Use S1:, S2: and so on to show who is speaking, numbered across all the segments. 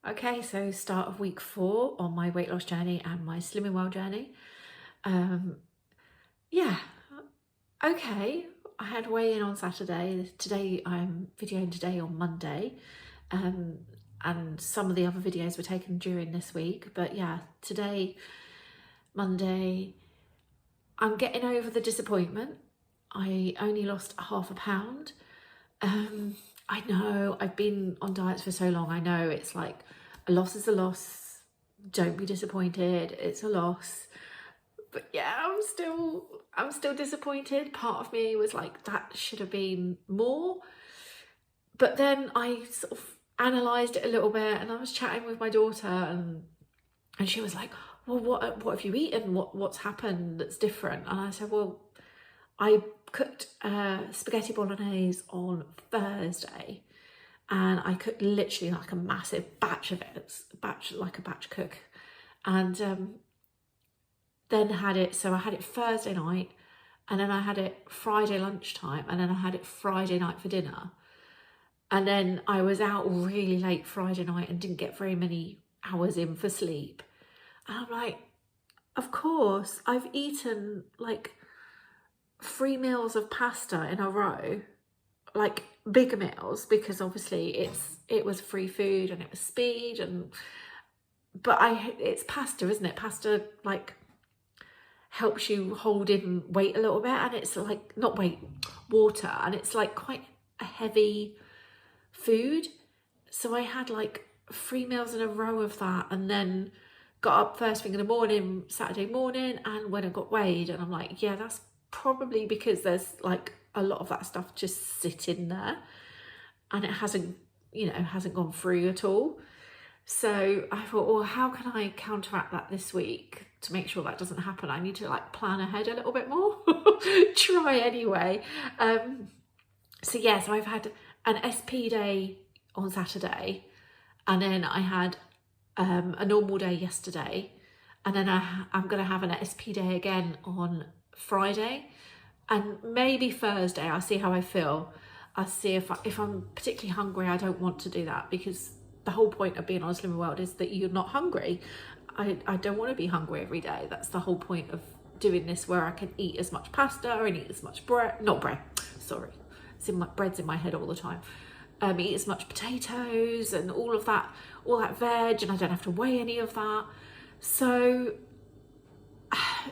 S1: Okay, so start of week 4 on my weight loss journey and my slimming well journey. Um, yeah, okay. I had weigh-in on Saturday. Today I'm videoing today on Monday. Um, and some of the other videos were taken during this week. But yeah, today, Monday, I'm getting over the disappointment. I only lost half a pound. I know I've been on diets for so long. I know it's like a loss is a loss. Don't be disappointed. It's a loss. But yeah, I'm still disappointed. Part of me was like, that should have been more. But then I sort of analysed it a little bit, and I was chatting with my daughter, and she was like, well, what have you eaten? What's happened that's different? And I said, well, I cooked spaghetti bolognese on Thursday, and I cooked literally like a massive batch of it, like a batch cook, and then had it. So I had it Thursday night, and then I had it Friday lunchtime, and then I had it Friday night for dinner, and then I was out really late Friday night and didn't get very many hours in for sleep, and I'm like, of course I've eaten like 3 meals of pasta in a row, like bigger meals, because obviously it was free food and it was speed, but it's pasta, isn't it? Pasta like helps you hold in weight a little bit, and it's like not weight, water, and it's like quite a heavy food. So I had like 3 meals in a row of that, and then got up first thing in the morning Saturday morning and when I got weighed, and I'm like, yeah, that's probably because there's like a lot of that stuff just sitting there and it hasn't gone through at all. So I thought, well, how can I counteract that this week to make sure that doesn't happen? I need to like plan ahead a little bit more. Try anyway. So I've had an SP day on Saturday, and then I had a normal day yesterday, and then I'm going to have an SP day again on Friday, and maybe Thursday. I'll see how I feel. I'll see if I'm particularly hungry. I don't want to do that, because the whole point of being on a Slimming World is that you're not hungry. I don't want to be hungry every day. That's the whole point of doing this, where I can eat as much pasta and eat as much bread's in my head all the time. Eat as much potatoes and all that veg, and I don't have to weigh any of that. So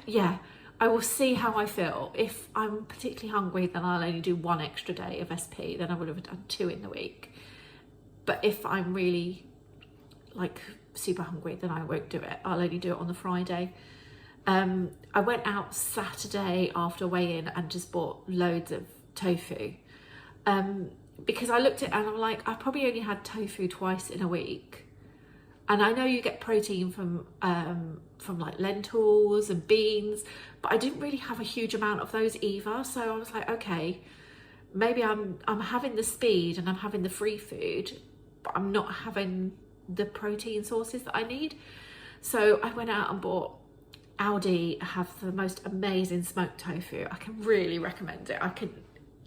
S1: yeah, I will see how I feel. If I'm particularly hungry, then I'll only do 1 extra day of SP. Then I would have done 2 in the week. But if I'm really like super hungry, then I won't do it. I'll only do it on the Friday. I went out Saturday after weigh-in and just bought loads of tofu. Because I looked at it and I'm like, I probably only had tofu twice in a week. And I know you get protein from like lentils and beans, but I didn't really have a huge amount of those either. So I was like, okay, maybe I'm having the speed and I'm having the free food, but I'm not having the protein sources that I need. So I went out and bought Aldi. Have the most amazing smoked tofu. I can really recommend it. I can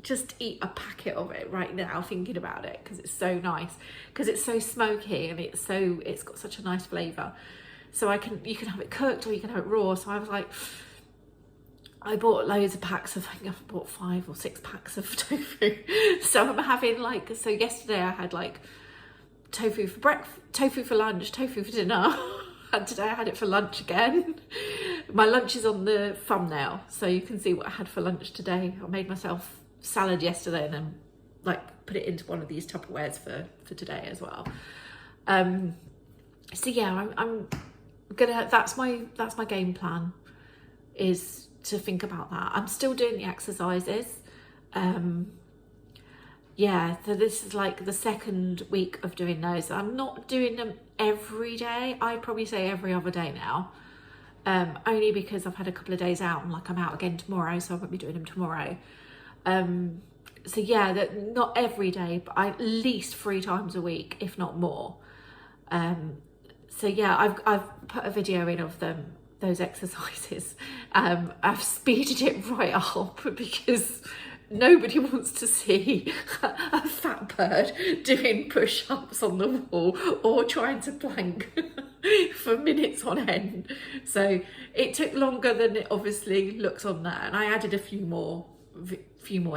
S1: just eat a packet of it right now thinking about it, because it's so nice, because it's so smoky and it's got such a nice flavour. So you can have it cooked or you can have it raw. So I was like, I bought loads of packs of, I think I've bought 5 or 6 packs of tofu. So I'm having so yesterday I had like tofu for breakfast, tofu for lunch, tofu for dinner. And today I had it for lunch again. My lunch is on the thumbnail, so you can see what I had for lunch today. I made myself salad yesterday and then like put it into one of these Tupperwares for today as well. So yeah, I'm gonna, that's my game plan, is to think about that. I'm still doing the exercises. Yeah, so this is like the 2nd week of doing those. I'm not doing them every day. I probably say every other day now, only because I've had a couple of days out, and like I'm out again tomorrow, so I won't be doing them tomorrow. So yeah, that not every day, but at least 3 times a week, if not more. So yeah, I've put a video in of those exercises. I've speeded it right up because Nobody wants to see a fat bird doing push-ups on the wall or trying to plank for minutes on end. So it took longer than it obviously looks on there, and I added a few more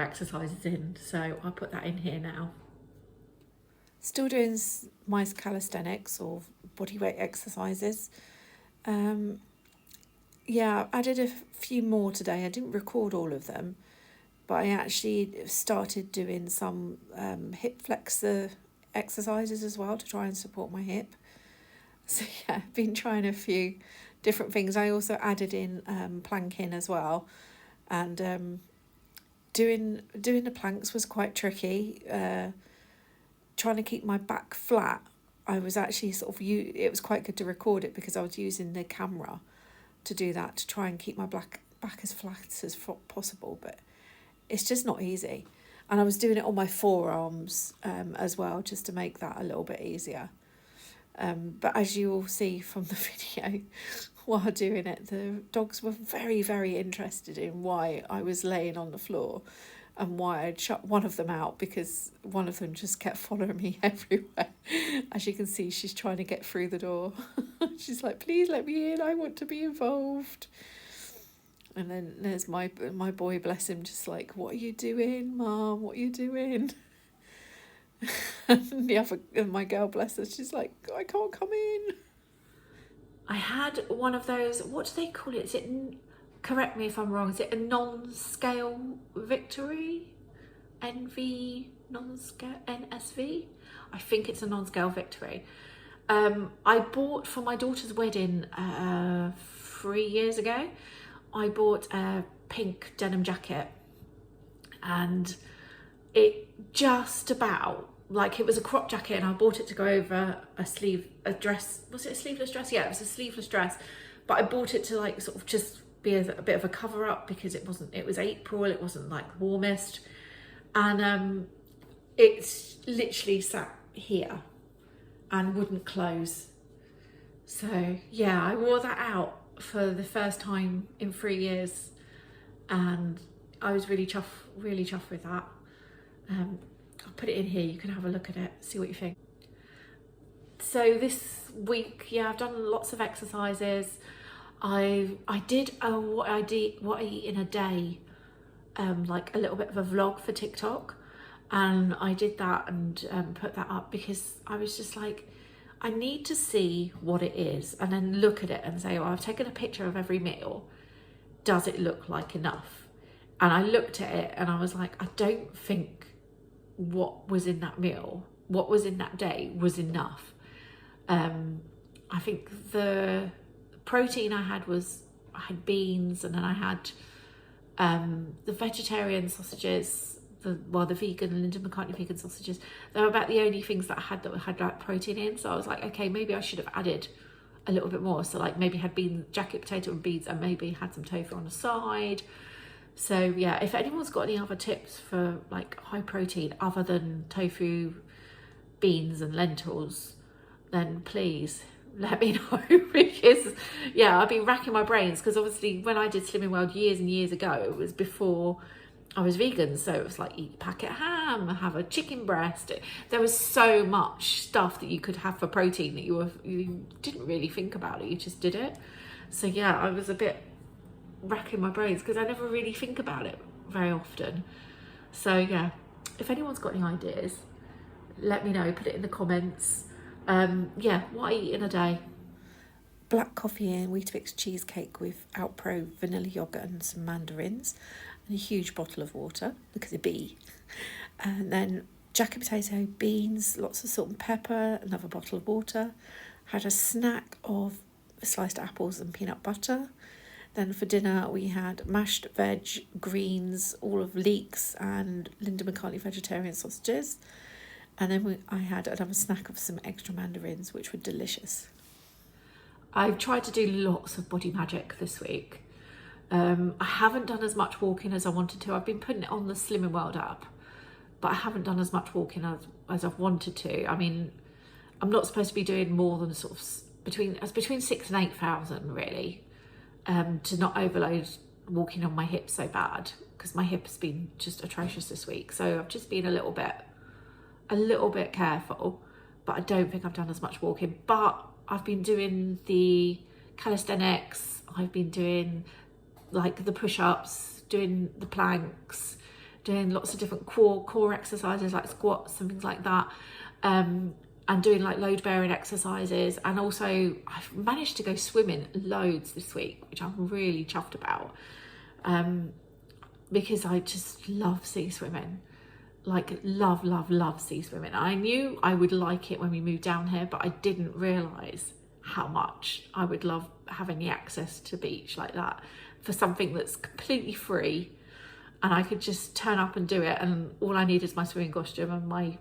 S1: exercises in, so I'll put that in here now. Still doing my calisthenics or bodyweight exercises. Yeah, I added a few more today. I didn't record all of them, but I actually started doing some hip flexor exercises as well to try and support my hip. So yeah, I've been trying a few different things. I also added in planking as well, and doing the planks was quite tricky. Trying to keep my back flat, I was actually it was quite good to record it because I was using the camera to do that, to try and keep my back as flat as possible, but it's just not easy. And I was doing it on my forearms as well, just to make that a little bit easier. But as you will see from the video, while doing it, the dogs were very, very interested in why I was laying on the floor and why I'd shut one of them out, because one of them just kept following me everywhere. As you can see, she's trying to get through the door. She's like, please let me in, I want to be involved. And then there's my boy, bless him, just like, what are you doing, Mum? What are you doing? And my girl, bless her, she's like, I can't come in. I had one of those, what do they call it? Is it, correct me if I'm wrong, is it a non-scale victory? Non-scale, NSV? I think it's a non-scale victory. I bought for my daughter's wedding 3 years ago. I bought a pink denim jacket, and it just about, like, it was a crop jacket, and I bought it to go over a dress. Was it a sleeveless dress? Yeah, it was a sleeveless dress, but I bought it to like sort of just be a bit of a cover up because it was April, it wasn't like the warmest, and it's literally sat here and wouldn't close. So yeah, I wore that out for the first time in 3 years, and I was really chuffed with that. I'll put it in here, you can have a look at it, see what you think. So this week, yeah, I've done lots of exercises. I did what I eat in a day, like a little bit of a vlog for TikTok, and I did that and put that up because I was just like, I need to see what it is and then look at it and say, well, I've taken a picture of every meal. Does it look like enough? And I looked at it and I was like, I don't think what was in that meal, what was in that day was enough. I think the protein I had beans, and then I had the vegetarian sausages, the vegan Linda McCartney vegan sausages. They were about the only things that had that protein in. So I was like, okay, maybe I should have added a little bit more. So like maybe had jacket potato and beans, and maybe had some tofu on the side. So yeah, if anyone's got any other tips for like high protein other than tofu, beans and lentils, then please let me know, because yeah, I've been racking my brains, because obviously when I did Slimming World years and years ago, it was before I was vegan, so it was like eat a packet of ham, have a chicken breast. There was so much stuff that you could have for protein that you didn't really think about it, you just did it. So yeah, I was a bit racking my brains because I never really think about it very often. So yeah, if anyone's got any ideas, let me know, put it in the comments. Yeah, what I eat in a day. Black coffee and Weetabix cheesecake with Alpro vanilla yogurt and some mandarins, and a huge bottle of water because of bee. And then jacket potato, beans, lots of salt and pepper, another bottle of water. Had a snack of sliced apples and peanut butter. Then for dinner we had mashed veg, greens, all of leeks and Linda McCartney vegetarian sausages. And then I had another snack of some extra mandarins, which were delicious. I've tried to do lots of body magic this week. I haven't done as much walking as I wanted to. I've been putting it on the Slimming World app, but I haven't done as much walking as I've wanted to. I mean, I'm not supposed to be doing more than sort of between 6,000 and 8,000 really, to not overload walking on my hips so bad. because my hip has been just atrocious this week. So I've just been a little bit careful, but I don't think I've done as much walking. But I've been doing the calisthenics, I've been doing like the push-ups, doing the planks, doing lots of different core exercises like squats and things like that, and doing like load bearing exercises. And also I've managed to go swimming loads this week, which I'm really chuffed about, because I just love sea swimming, like love sea swimming. I knew I would like it when we moved down here, but I didn't realise how much I would love having the access to beach like that, for something that's completely free and I could just turn up and do it, and all I need is my swimming costume and my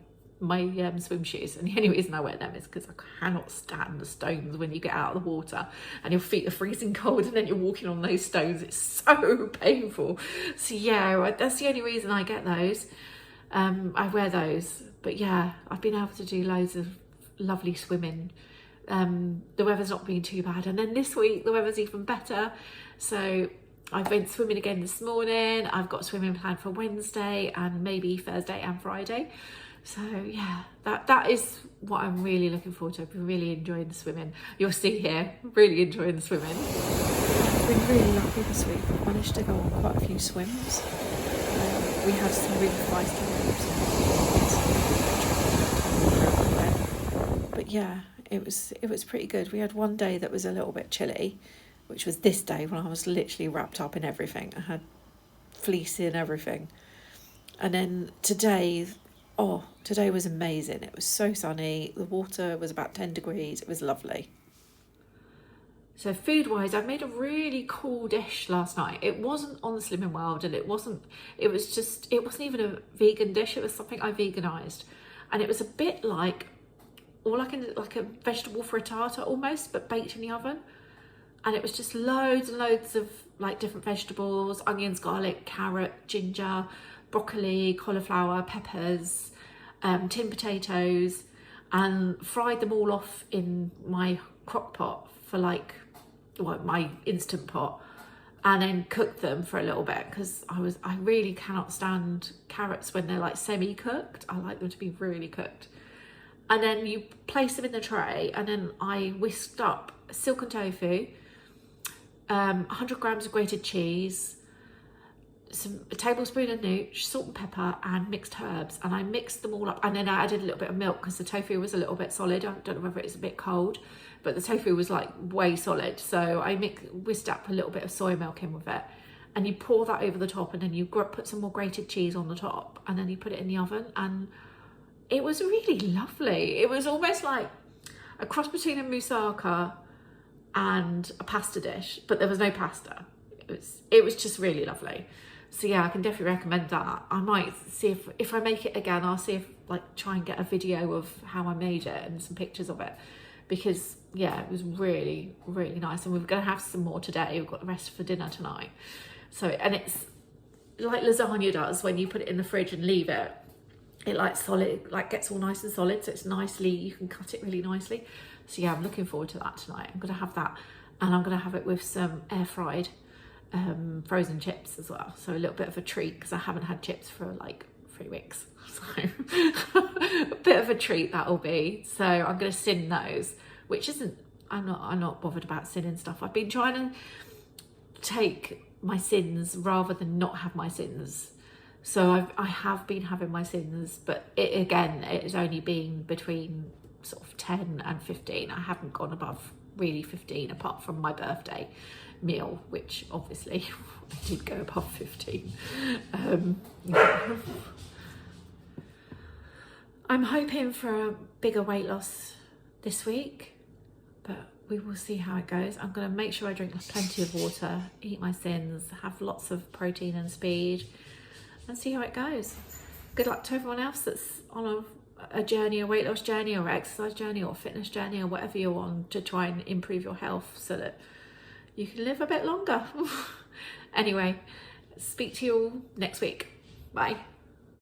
S1: swim shoes. And the only reason I wear them is because I cannot stand the stones when you get out of the water and your feet are freezing cold and then you're walking on those stones. It's so painful. So yeah, that's the only reason I get those. I wear those. But yeah, I've been able to do loads of lovely swimming. The weather's not been too bad, and then this week the weather's even better. So I've been swimming again this morning. I've got swimming planned for Wednesday and maybe Thursday and Friday. So yeah, that is what I'm really looking forward to. I've been really enjoying the swimming. You'll see here, really enjoying the swimming. I've been really lucky this week. I've managed to go on quite a few swims. We had some really feisty waves, but yeah, it was pretty good. We had one day that was a little bit chilly, which was this day when I was literally wrapped up in everything. I had fleece in everything. And then today was amazing. It was so sunny. The water was about 10 degrees. It was lovely. So food-wise, I made a really cool dish last night. It wasn't on the Slimming World, and it wasn't even a vegan dish. It was something I veganised. And it was a bit like a vegetable frittata almost, but baked in the oven. And it was just loads and loads of like different vegetables: onions, garlic, carrot, ginger, broccoli, cauliflower, peppers, tin potatoes, and fried them all off in my crock pot for my instant pot, and then cooked them for a little bit, because I really cannot stand carrots when they're like semi-cooked. I like them to be really cooked. And then you place them in the tray, and then I whisked up silken tofu, 100 grams of grated cheese, a tablespoon of nooch, salt and pepper, and mixed herbs. And I mixed them all up, and then I added a little bit of milk because the tofu was a little bit solid. I don't know whether it's a bit cold, but the tofu was like way solid. So I whisked up a little bit of soy milk in with it, and you pour that over the top, and then you put some more grated cheese on the top, and then you put it in the oven, and it was really lovely. It was almost like a cross between a moussaka and a pasta dish, but there was no pasta. It was just really lovely. So yeah, I can definitely recommend that. I might see if I make it again, I'll see if try and get a video of how I made it and some pictures of it, because yeah, it was really, really nice. And we're going to have some more today. We've got the rest for dinner tonight. So, and it's like lasagna does when you put it in the fridge and leave it. It gets all nice and solid, so it's nicely, you can cut it really nicely. So yeah, I'm looking forward to that tonight. I'm going to have that, and I'm going to have it with some air fried frozen chips as well. So a little bit of a treat, because I haven't had chips for like 3 weeks. So a bit of a treat that'll be. So I'm going to sin those, which isn't, I'm not bothered about sinning stuff. I've been trying to take my sins rather than not have my sins. So I have been having my sins, but it has only been between sort of 10 and 15. I haven't gone above really 15, apart from my birthday meal, which obviously I did go above 15. I'm hoping for a bigger weight loss this week, but we will see how it goes. I'm going to make sure I drink plenty of water, eat my sins, have lots of protein and speed, and see how it goes. Good luck to everyone else that's on a journey, a weight loss journey, or exercise journey, or fitness journey, or whatever you're on, to try and improve your health so that you can live a bit longer. Anyway, speak to you all next week. Bye.